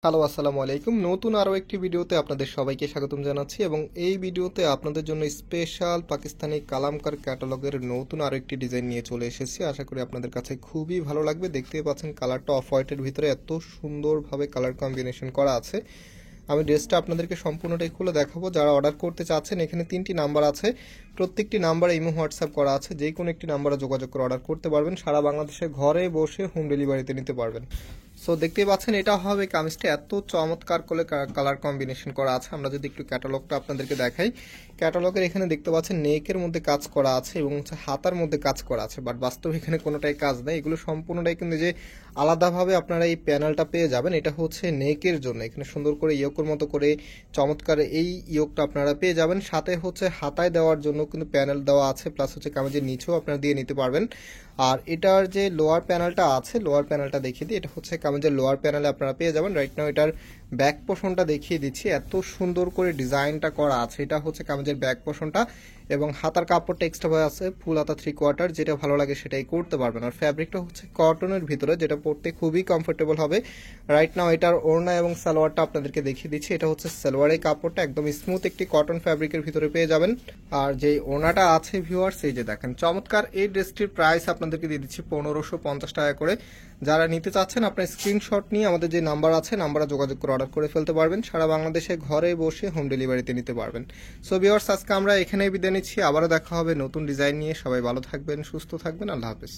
Hello, আসসালামু আলাইকুম। নতুন আরও একটি ভিডিওতে আপনাদের সবাইকে স্বাগতম জানাচ্ছি এবং এই ভিডিওতে আপনাদের জন্য স্পেশাল পাকিস্তানি কালামকার ক্যাটালগের নতুন আরও একটি ডিজাইন নিয়ে চলে এসেছি। আশা করি আপনাদের কাছে খুবই ভালো লাগবে। দেখতেই পাচ্ছেন কালারটা অফ হোয়াইটের ভিতরে এত সুন্দরভাবে কালার কম্বিনেশন করা আছে। আমি ড্রেসটা আপনাদেরকে সম্পূর্ণটাই খুলে দেখাবো। যারা অর্ডার করতে চাচ্ছেন এখানে 3টি নাম্বার আছে, প্রত্যেকটি নাম্বারে ইমো হোয়াটসঅ্যাপ করা আছে, যে কোনো একটি নাম্বারে যোগাযোগ করে অর্ডার করতে পারবেন। সারা বাংলাদেশে ঘরে বসে হোম ডেলিভারিতে নিতে পারবেন। সো দেখতেই পাচ্ছেন এটা হবে কামিজটা এত চমৎকার করে কালার কম্বিনেশন করা আছে। আমরা যদি একটু ক্যাটালগটা আপনাদেরকে দেখাই, ক্যাটালগের এখানে দেখতে পাচ্ছেন নেকের মধ্যে কাজ করা আছে এবং হাতার মধ্যে কাজ করা আছে, বাট বাস্তবে এখানে কোনোটাই কাজ নেই। এগুলো সম্পূর্ণটাই কিন্তু যে আলাদাভাবে আপনারা এই প্যানেলটা পেয়ে যাবেন, এটা হচ্ছে নেকের জন্য। এখানে সুন্দর করে ইয়োকের মতো করে চমৎকার এই ইয়োকটা আপনারা পেয়ে যাবেন। সাথে হচ্ছে হাতায় দেওয়ার জন্য কিন্তু প্যানেল দেওয়া আছে, প্লাস হচ্ছে কামিজের নিচেও আপনারা দিয়ে নিতে পারবেন। আর এটার যে লোয়ার প্যানেলটা আছে, লোয়ার প্যানেলটা দেখিয়ে দিই। এটা হচ্ছে কামিজের লোয়ার প্যানেলে আপনারা পেয়ে যাবেন। রাইট নাও এটার ব্যাক পোর্শনটা দেখিয়ে দিচ্ছি, এত সুন্দর করে ডিজাইনটা করা আছে। এটা হচ্ছে কামিজের ব্যাক পোর্শনটা এবং হাতার কাপড়টা এক্সট্রা আছে ফুল হাতা 3/4, যেটা ভালো লাগে সেটাই করতে পারবেন। আর ফ্যাব্রিকটা হচ্ছে কটনের ভিতরে, যেটা পরতে খুবই কমফোর্টেবল হবে। রাইট নাও এটার ওড়না এবং সালোয়ারটা আপনাদেরকে দেখিয়ে দিচ্ছি। এটা হচ্ছে সালোয়ারের কাপড়টা একদম স্মুথ একটি কটন ফ্যাব্রিকের ভিতরে পেয়ে যাবেন। আর যে ওড়নাটা আছে ভিউয়ার্স, এই যে দেখেন চমৎকার এই ড্রেসটির প্রাইস আপনাদেরকে দিয়ে দিচ্ছি 1550 টাকা করে। যারা নিতে চাচ্ছেন আপনার স্ক্রিনশট নিয়ে আমাদের যে নাম্বার আছে নাম্বারে যোগাযোগ করে অর্ডার করে ফেলতে পারবেন। সারা বাংলাদেশে ঘরে বসে হোম ডেলিভারিতে নিতে পারবেন। সো ভিউয়ার্স, আজকে আমরা এখানেই বিদায় নিচ্ছি। আবারও দেখা হবে নতুন ডিজাইন নিয়ে। সবাই ভালো থাকবেন, সুস্থ থাকবেন। আল্লাহ হাফেজ।